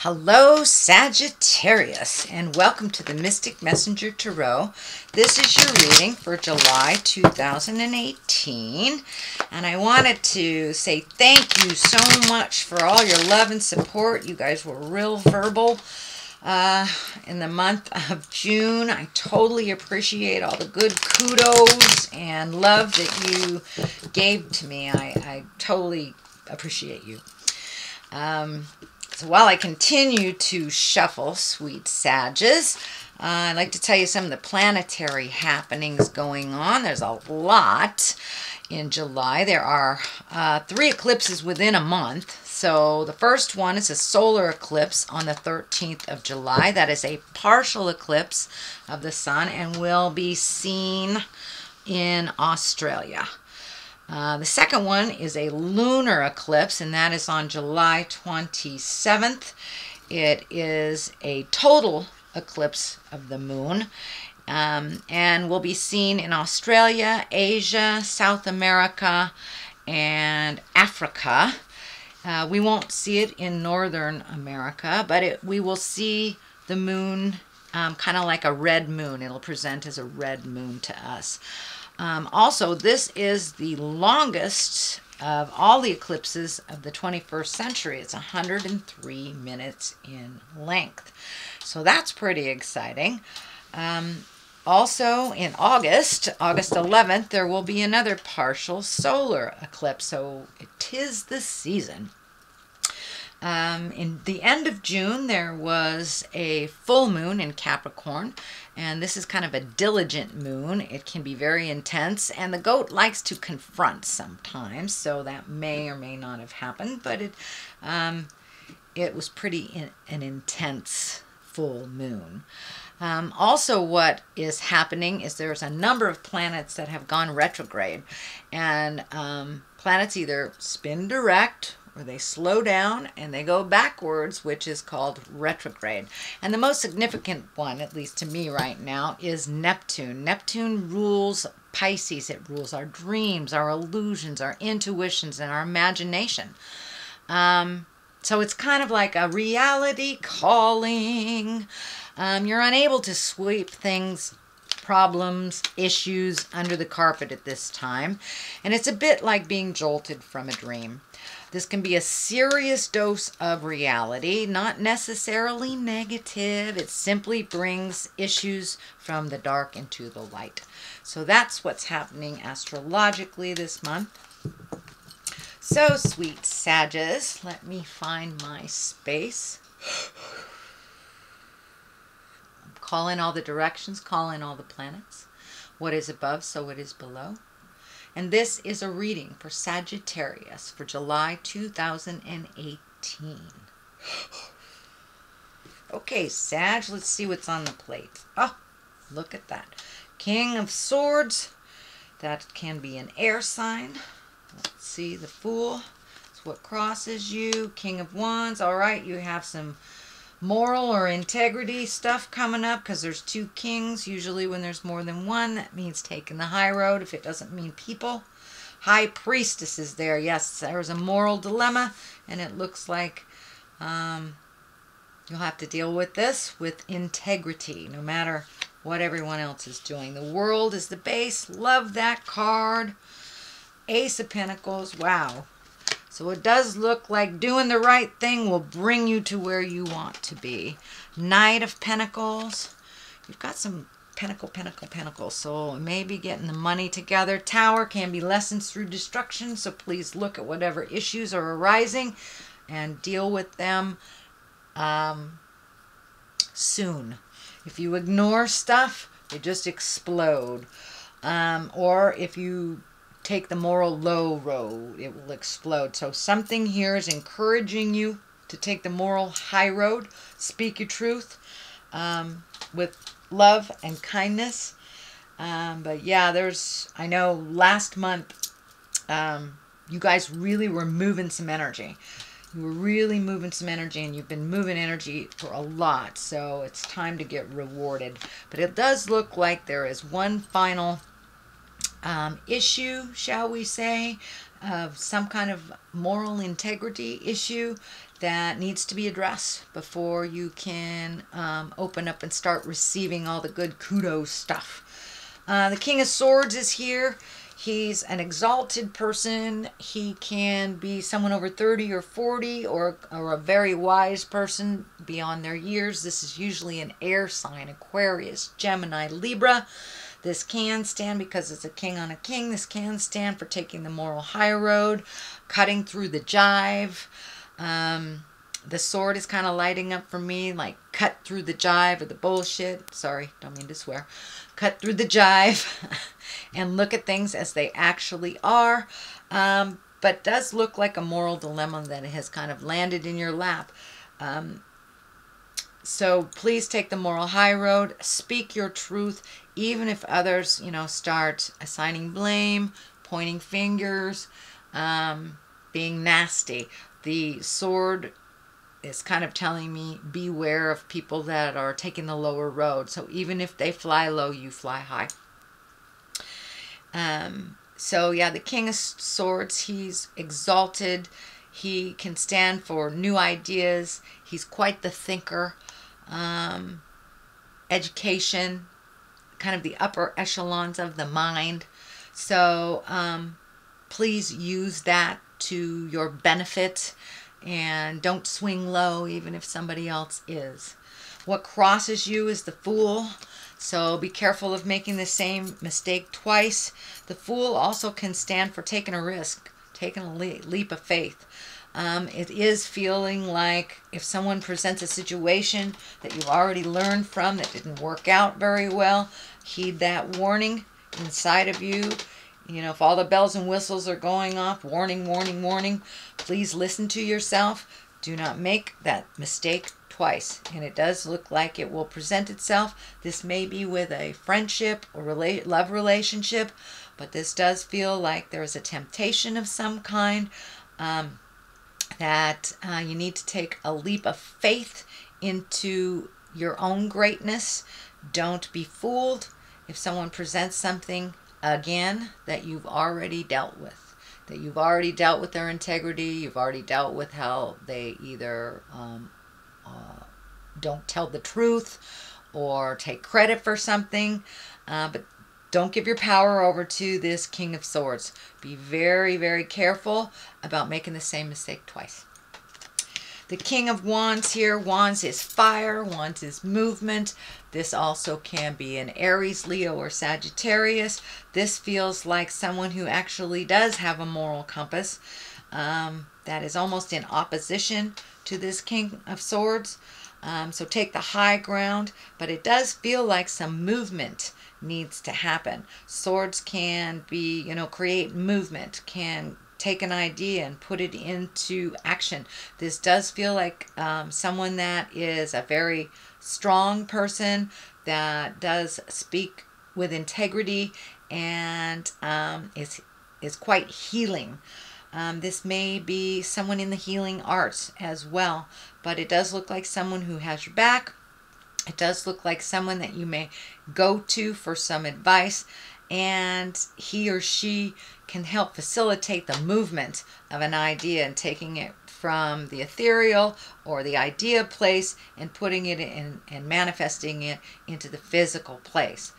Hello Sagittarius, and welcome to the Mystic Messenger Tarot. This is your reading for July 2018, and I wanted to say thank you so much for all your love and support. You guys were real verbal in the month of June. I totally appreciate all the good kudos and love that you gave to me. I totally appreciate you. So while I continue to shuffle, sweet Sages, I'd like to tell you some of the planetary happenings going on. There's a lot in July. There are 3 eclipses within a month. So the first one is a solar eclipse on the 13th of July. That is a partial eclipse of the sun and will be seen in Australia. The second one is a lunar eclipse, and that is on July 27th. It is a total eclipse of the moon, and will be seen in Australia, Asia, South America, and Africa. We won't see it in Northern America, but we will see the moon kind of like a red moon. It'll present as a red moon to us. Also, this is the longest of all the eclipses of the 21st century. It's 103 minutes in length. So that's pretty exciting. Also, in August 11th, there will be another partial solar eclipse. So it is the season. In the end of June, there was a full moon in Capricorn, and this is kind of a diligent moon. It can be very intense, and the goat likes to confront sometimes, so that may or may not have happened, but it was pretty an intense full moon. Also, what is happening is there's a number of planets that have gone retrograde, and planets either spin direct or they slow down and they go backwards, which is called retrograde. And the most significant one, at least to me right now, is Neptune. Neptune rules Pisces. It rules our dreams, our illusions, our intuitions, and our imagination. So it's kind of like a reality calling. You're unable to sweep things, problems, issues under the carpet at this time. And it's a bit like being jolted from a dream. This can be a serious dose of reality, not necessarily negative. It simply brings issues from the dark into the light. So that's what's happening astrologically this month. So, sweet Sages, let me find my space. Call in all the directions, call in all the planets. What is above, so it is below. And this is a reading for Sagittarius for July 2018. Okay, Sag, let's see what's on the plate. Oh, look at that. King of Swords. That can be an air sign. Let's see, the Fool. It's what crosses you. King of Wands. All right, you have some moral or integrity stuff coming up because there's 2 kings. Usually when there's more than one, that means taking the high road if it doesn't mean people. High Priestess is there. Yes, there's a moral dilemma, and it looks like you'll have to deal with this with integrity no matter what everyone else is doing. The World is the base. Love that card. Ace of Pentacles. Wow. So it does look like doing the right thing will bring you to where you want to be. Knight of Pentacles. You've got some Pentacles. So maybe getting the money together. Tower can be lessons through destruction. So please look at whatever issues are arising and deal with them soon. If you ignore stuff, they just explode. Or if you take the moral low road, it will explode. So something here is encouraging you to take the moral high road. Speak your truth with love and kindness. But yeah, I know last month you guys really were moving some energy. You were really moving some energy, and you've been moving energy for a lot. So it's time to get rewarded. But it does look like there is one final issue, shall we say, of some kind of moral integrity issue that needs to be addressed before you can open up and start receiving all the good kudos stuff. The King of Swords is here. He's an exalted person. He can be someone over 30 or 40 or a very wise person beyond their years. This is usually an air sign, Aquarius, Gemini, Libra. This can stand, because it's a king on a king, this can stand for taking the moral high road, cutting through the jive. The sword is kind of lighting up for me, like cut through the jive or the bullshit. Sorry, don't mean to swear. Cut through the jive and look at things as they actually are. But does look like a moral dilemma that has kind of landed in your lap. So please take the moral high road. Speak your truth, even if others, start assigning blame, pointing fingers, being nasty. The sword is kind of telling me beware of people that are taking the lower road. So even if they fly low, you fly high. So yeah, the King of Swords, he's exalted. He can stand for new ideas. He's quite the thinker. Education, kind of the upper echelons of the mind. So please use that to your benefit, and don't swing low even if somebody else is. What crosses you is the Fool. So be careful of making the same mistake twice. The Fool also can stand for taking a risk, taking a leap of faith. It is feeling like if someone presents a situation that you've already learned from that didn't work out very well, heed that warning inside of you. If all the bells and whistles are going off, warning, warning, warning, please listen to yourself. Do not make that mistake twice. And it does look like it will present itself. This may be with a friendship or love relationship, but this does feel like there is a temptation of some kind. That you need to take a leap of faith into your own greatness. Don't be fooled if someone presents something again that you've already dealt with. That you've already dealt with their integrity. You've already dealt with how they either don't tell the truth or take credit for something. But don't give your power over to this King of Swords. Be very, very careful about making the same mistake twice. The King of Wands here. Wands is fire. Wands is movement. This also can be an Aries, Leo, or Sagittarius. This feels like someone who actually does have a moral compass that is almost in opposition to this King of Swords. So take the high ground, but it does feel like some movement needs to happen. Swords can be, create movement, can take an idea and put it into action. This does feel like someone that is a very strong person that does speak with integrity and is quite healing. This may be someone in the healing arts as well, but it does look like someone who has your back. It does look like someone that you may go to for some advice, and he or she can help facilitate the movement of an idea and taking it from the ethereal or the idea place and putting it in and manifesting it into the physical place.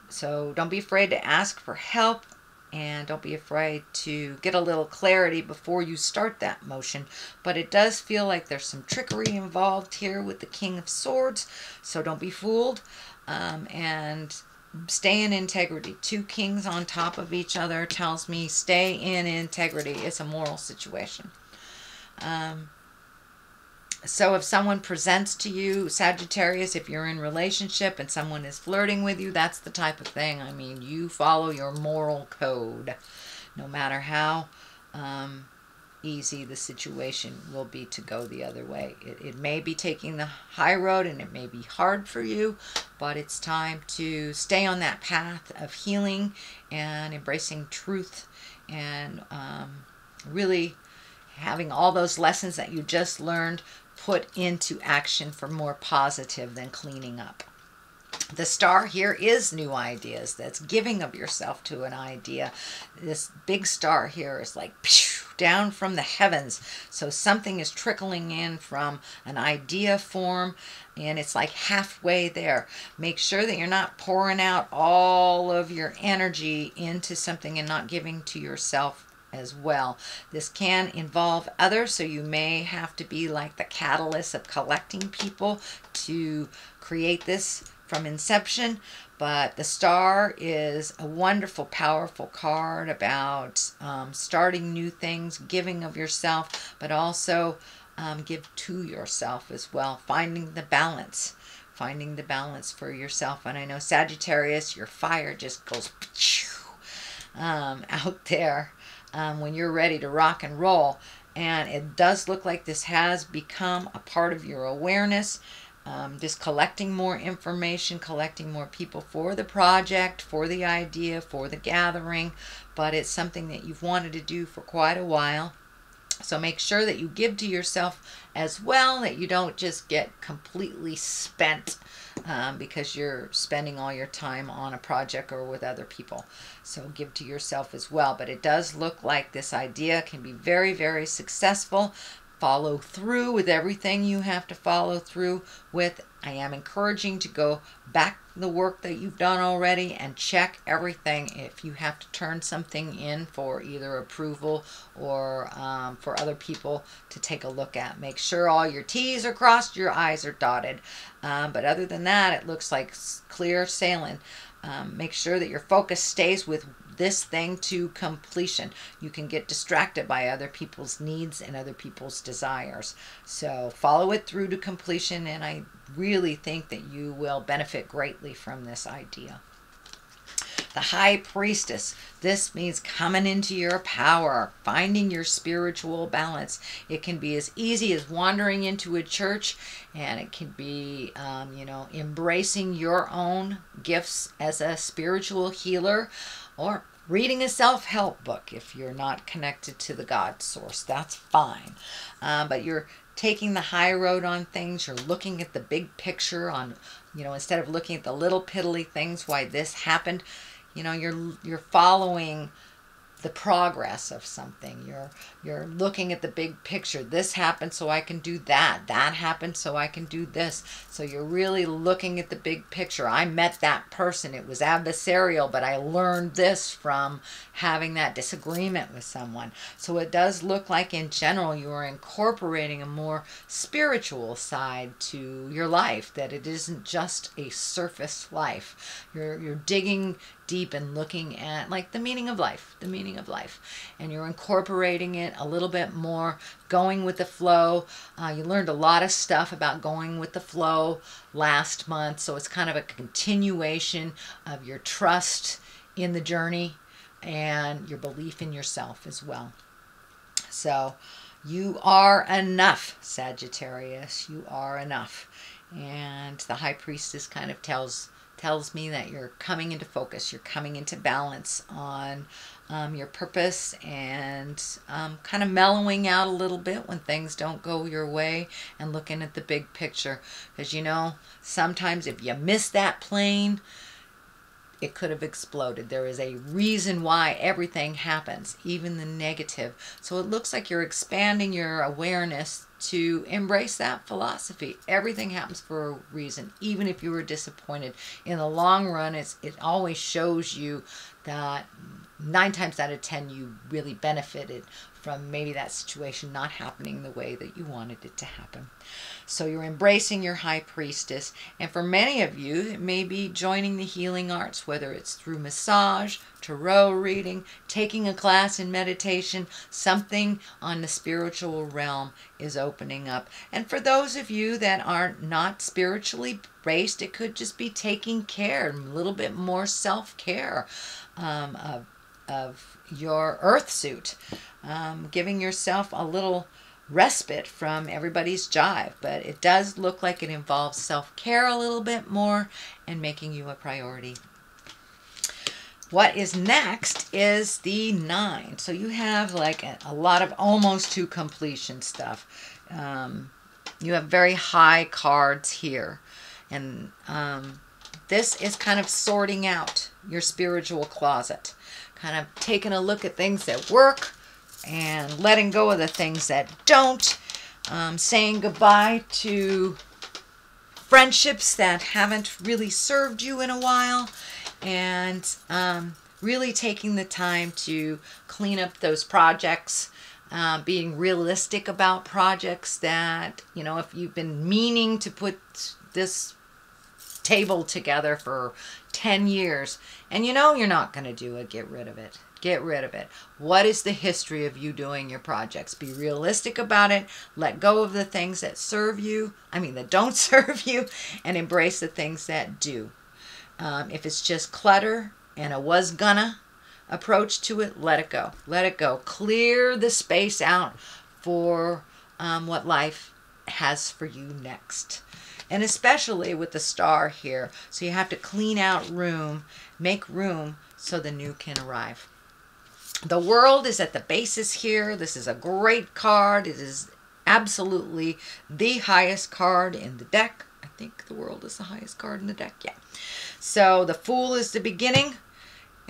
So don't be afraid to ask for help, and don't be afraid to get a little clarity before you start that motion. But it does feel like there's some trickery involved here with the King of Swords, so don't be fooled. And stay in integrity. Two kings on top of each other tells me stay in integrity. It's a moral situation. So if someone presents to you, Sagittarius, if you're in relationship and someone is flirting with you, that's the type of thing. I mean, you follow your moral code. No matter how easy the situation will be to go the other way. It may be taking the high road and it may be hard for you, but it's time to stay on that path of healing and embracing truth and really having all those lessons that you just learned put into action for more positive than cleaning up. The star here is new ideas. That's giving of yourself to an idea. This big star here is like down from the heavens. So something is trickling in from an idea form, and it's like halfway there. Make sure that you're not pouring out all of your energy into something and not giving to yourself as well. This can involve others, so you may have to be like the catalyst of collecting people to create this from inception. But the star is a wonderful, powerful card about starting new things, giving of yourself, but also give to yourself as well, finding the balance for yourself. And I know Sagittarius, your fire just goes out there when you're ready to rock and roll. And it does look like this has become a part of your awareness. Just collecting more information, collecting more people for the project, for the idea, for the gathering. But it's something that you've wanted to do for quite a while. So make sure that you give to yourself as well, that you don't just get completely spent because you're spending all your time on a project or with other people. So give to yourself as well. But it does look like this idea can be very, very successful. Follow through with everything you have to follow through with. I am encouraging to go back the work that you've done already and check everything if you have to turn something in for either approval or for other people to take a look at. Make sure all your T's are crossed, your I's are dotted. But other than that, it looks like clear sailing. Make sure that your focus stays with this thing to completion. You can get distracted by other people's needs and other people's desires. So follow it through to completion, and I really think that you will benefit greatly from this idea. The High Priestess. This means coming into your power, finding your spiritual balance. It can be as easy as wandering into a church, and it can be, embracing your own gifts as a spiritual healer, or reading a self-help book if you're not connected to the God source. That's fine. But you're taking the high road on things. You're looking at the big picture on, instead of looking at the little piddly things, why this happened. You're following the progress of something. You're looking at the big picture. This happened so I can do that. That happened so I can do this. So you're really looking at the big picture. I met that person. It was adversarial, but I learned this from having that disagreement with someone. So it does look like in general you are incorporating a more spiritual side to your life, that it isn't just a surface life. You're digging deep and looking at like the meaning of life, and you're incorporating it a little bit more, going with the flow. You learned a lot of stuff about going with the flow last month, so it's kind of a continuation of your trust in the journey and your belief in yourself as well. So you are enough, Sagittarius. You are enough. And the High Priestess kind of tells me that you're coming into focus, you're coming into balance on your purpose, and kind of mellowing out a little bit when things don't go your way, and looking at the big picture. Because sometimes if you miss that plane, it could have exploded. There is a reason why everything happens, even the negative. So it looks like you're expanding your awareness to embrace that philosophy. Everything happens for a reason, even if you were disappointed. In the long run, it always shows you that 9 times out of 10 you really benefited from maybe that situation not happening the way that you wanted it to happen. So you're embracing your High Priestess, and for many of you it may be joining the healing arts, whether it's through massage, tarot reading, taking a class in meditation. Something on the spiritual realm is opening up. And for those of you that are not spiritually based, it could just be taking care, a little bit more self-care of your earth suit, giving yourself a little respite from everybody's jive. But it does look like it involves self-care a little bit more and making you a priority. What is next is the 9. So you have like a lot of almost to completion stuff. You have very high cards here, and this is kind of sorting out your spiritual closet, kind of taking a look at things that work and letting go of the things that don't, saying goodbye to friendships that haven't really served you in a while, and really taking the time to clean up those projects, being realistic about projects that, you know, if you've been meaning to put this table together for 10 years and you know you're not going to do it, get rid of it. Get rid of it. What is the history of you doing your projects? Be realistic about it. Let go of the things that serve you. that don't serve you, and embrace the things that do. If it's just clutter and a was gonna approach to it, let it go. Let it go. Clear the space out for what life has for you next. And especially with the star here. So you have to clean out room, make room so the new can arrive. The World is at the basis here. This is a great card. It is absolutely the highest card in the deck. I think the World is the highest card in the deck. Yeah. So the Fool is the beginning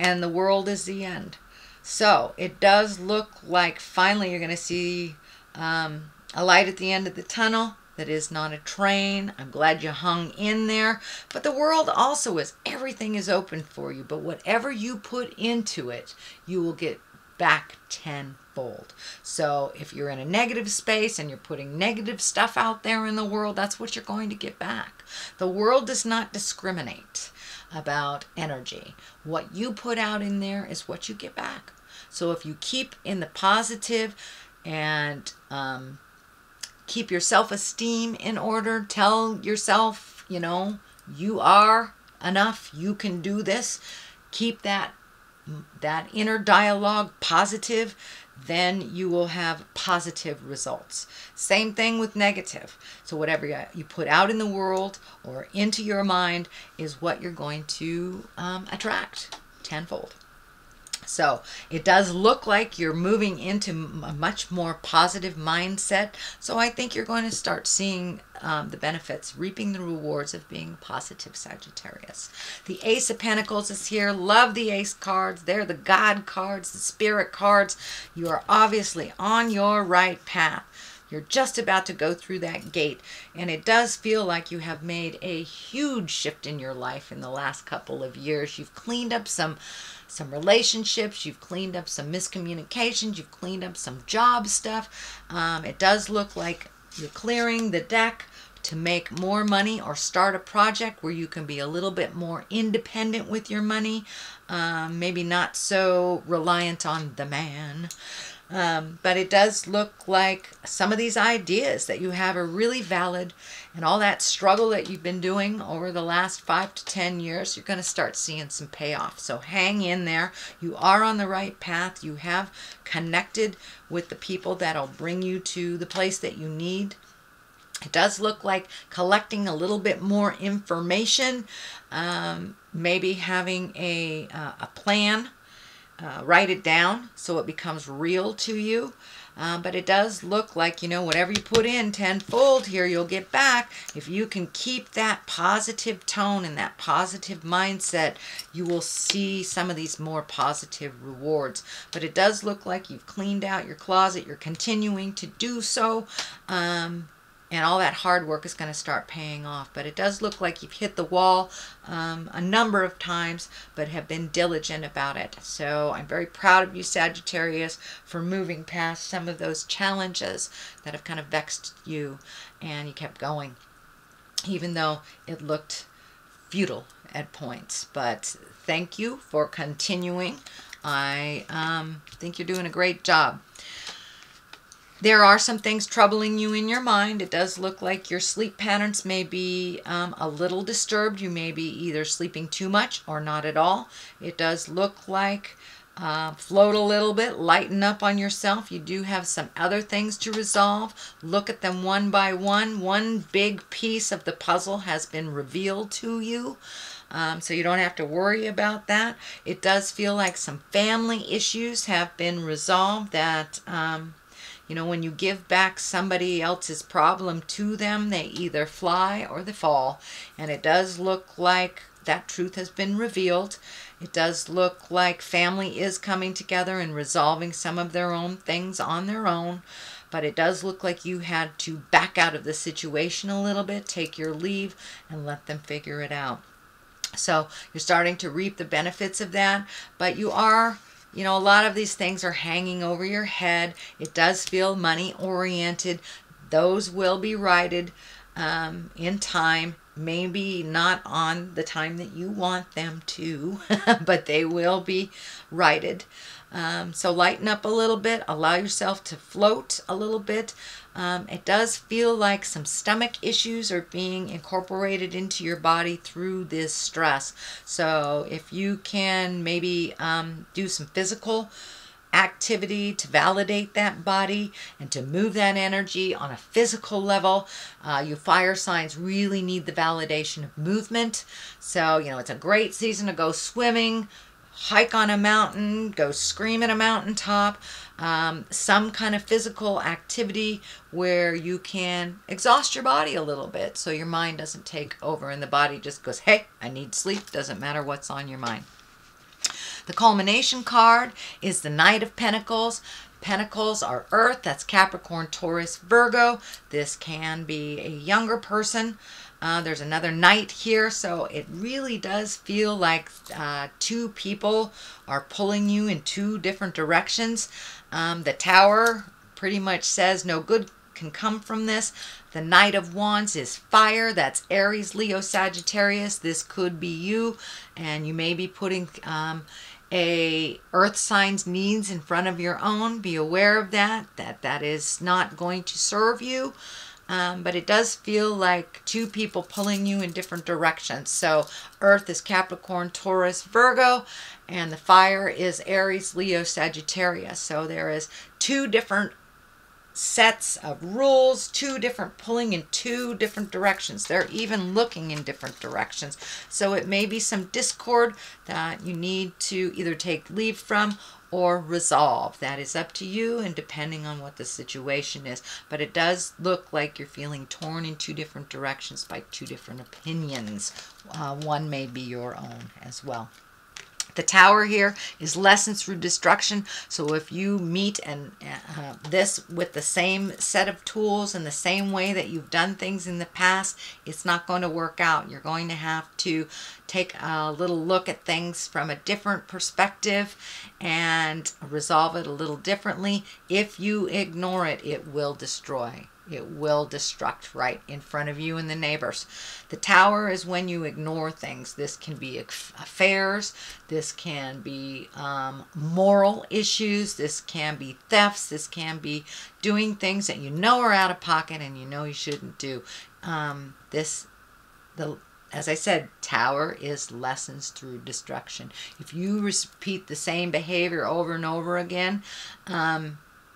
and the World is the end. So it does look like finally you're going to see a light at the end of the tunnel. That is not a train. I'm glad you hung in there. But the World also is, everything is open for you. But whatever you put into it, you will get back tenfold. So if you're in a negative space and you're putting negative stuff out there in the world, that's what you're going to get back. The World does not discriminate about energy. What you put out in there is what you get back. So if you keep in the positive and keep your self-esteem in order. Tell yourself, you know, you are enough. You can do this. Keep that inner dialogue positive. Then you will have positive results. Same thing with negative. So whatever you put out in the world or into your mind is what you're going to attract tenfold. So it does look like you're moving into a much more positive mindset. So I think you're going to start seeing the benefits, reaping the rewards of being positive Sagittarius. The Ace of Pentacles is here. Love the Ace cards. They're the God cards, the Spirit cards. You are obviously on your right path. You're just about to go through that gate. And it does feel like you have made a huge shift in your life in the last couple of years. You've cleaned up some relationships, you've cleaned up some miscommunications, you've cleaned up some job stuff. It does look like you're clearing the deck to make more money or start a project where you can be a little bit more independent with your money. Maybe not so reliant on the man. But it does look like some of these ideas that you have are really valid, and all that struggle that you've been doing over the last 5 to 10 years, you're going to start seeing some payoff. So hang in there. You are on the right path. You have connected with the people that'll bring you to the place that you need. It does look like collecting a little bit more information, maybe having a plan. Write it down so it becomes real to you. But it does look like, you know, whatever you put in tenfold here, you'll get back. If you can keep that positive tone and that positive mindset, you will see some of these more positive rewards. But it does look like you've cleaned out your closet. You're continuing to do so. And all that hard work is going to start paying off. But it does look like you've hit the wall a number of times, but have been diligent about it. So I'm very proud of you, Sagittarius, for moving past some of those challenges that have kind of vexed you, and you kept going, even though it looked futile at points. But thank you for continuing. I think you're doing a great job. There are some things troubling you in your mind. It does look like your sleep patterns may be a little disturbed. You may be either sleeping too much or not at all. It does look like float a little bit, lighten up on yourself. You do have some other things to resolve. Look at them one by one. One big piece of the puzzle has been revealed to you. So you don't have to worry about that. It does feel like some family issues have been resolved that You know, when you give back somebody else's problem to them, they either fly or they fall. And it does look like that truth has been revealed. It does look like family is coming together and resolving some of their own things on their own. But it does look like you had to back out of the situation a little bit, take your leave, and let them figure it out. So you're starting to reap the benefits of that, but you are, you know, a lot of these things are hanging over your head. It does feel money oriented. Those will be righted in time. Maybe not on the time that you want them to, but they will be righted. So lighten up a little bit. Allow yourself to float a little bit. It does feel like some stomach issues are being incorporated into your body through this stress. So if you can maybe do some physical activity to validate that body and to move that energy on a physical level. You fire signs really need the validation of movement. So, you know, it's a great season to go swimming, hike on a mountain, go scream at a mountaintop, some kind of physical activity where you can exhaust your body a little bit so your mind doesn't take over and the body just goes, hey, I need sleep. Doesn't matter what's on your mind. The culmination card is the Knight of Pentacles. Pentacles are Earth. That's Capricorn, Taurus, Virgo. This can be a younger person. There's another Knight here, so it really does feel like two people are pulling you in two different directions. The Tower pretty much says no good can come from this. The Knight of Wands is fire. That's Aries, Leo, Sagittarius. This could be you, and you may be putting a earth sign's needs in front of your own. Be aware of that is not going to serve you. But it does feel like two people pulling you in different directions. So Earth is Capricorn, Taurus, Virgo, and the fire is Aries, Leo, Sagittarius. So there is two different sets of rules, two different pulling in two different directions. They're even looking in different directions. So it may be some discord that you need to either take leave from or resolve. That is up to you and depending on what the situation is. But it does look like you're feeling torn in two different directions by two different opinions. One may be your own as well. The Tower here is lessons through destruction. So if you meet this with the same set of tools and the same way that you've done things in the past, it's not going to work out. You're going to have to take a little look at things from a different perspective and resolve it a little differently. If you ignore it, it will destroy. It will destruct right in front of you and the neighbors. The Tower is when you ignore things. This can be affairs. This can be moral issues. This can be thefts. This can be doing things that you know are out of pocket and you know you shouldn't do. As I said, Tower is lessons through destruction. If you repeat the same behavior over and over again,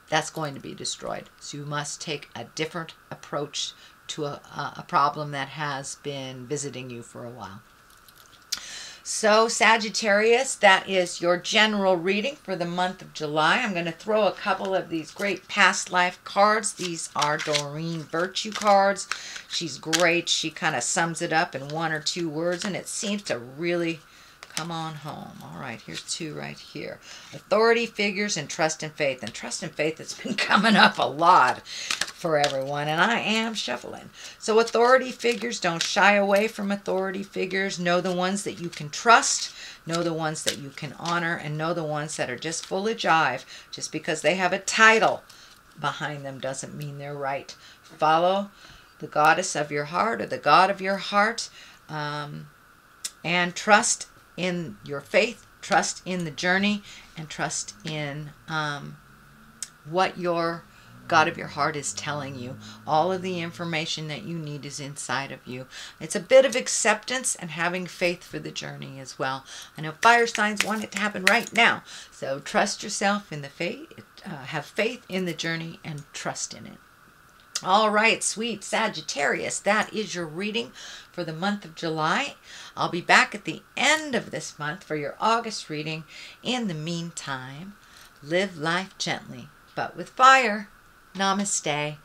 that's going to be destroyed. So you must take a different approach to a problem that has been visiting you for a while. So Sagittarius, that is your general reading for the month of July. I'm going to throw a couple of these great past life cards. These are Doreen Virtue cards. She's great. She kind of sums it up in one or two words, and it seems to really come on home. All right, here's two right here. Authority figures and trust and faith. And trust and faith has been coming up a lot for everyone, and I am shuffling. So authority figures, don't shy away from authority figures. Know the ones that you can trust. Know the ones that you can honor, and know the ones that are just full of jive. Just because they have a title behind them doesn't mean they're right. Follow the goddess of your heart or the god of your heart, and trust in your faith, trust in the journey, and trust in what your God of your heart is telling you. All of the information that you need is inside of you. It's a bit of acceptance and having faith for the journey as well. I know fire signs want it to happen right now. So trust yourself in the faith, have faith in the journey, and trust in it. All right, sweet Sagittarius, that is your reading for the month of July. I'll be back at the end of this month for your August reading. In the meantime, live life gently, but with fire. Namaste.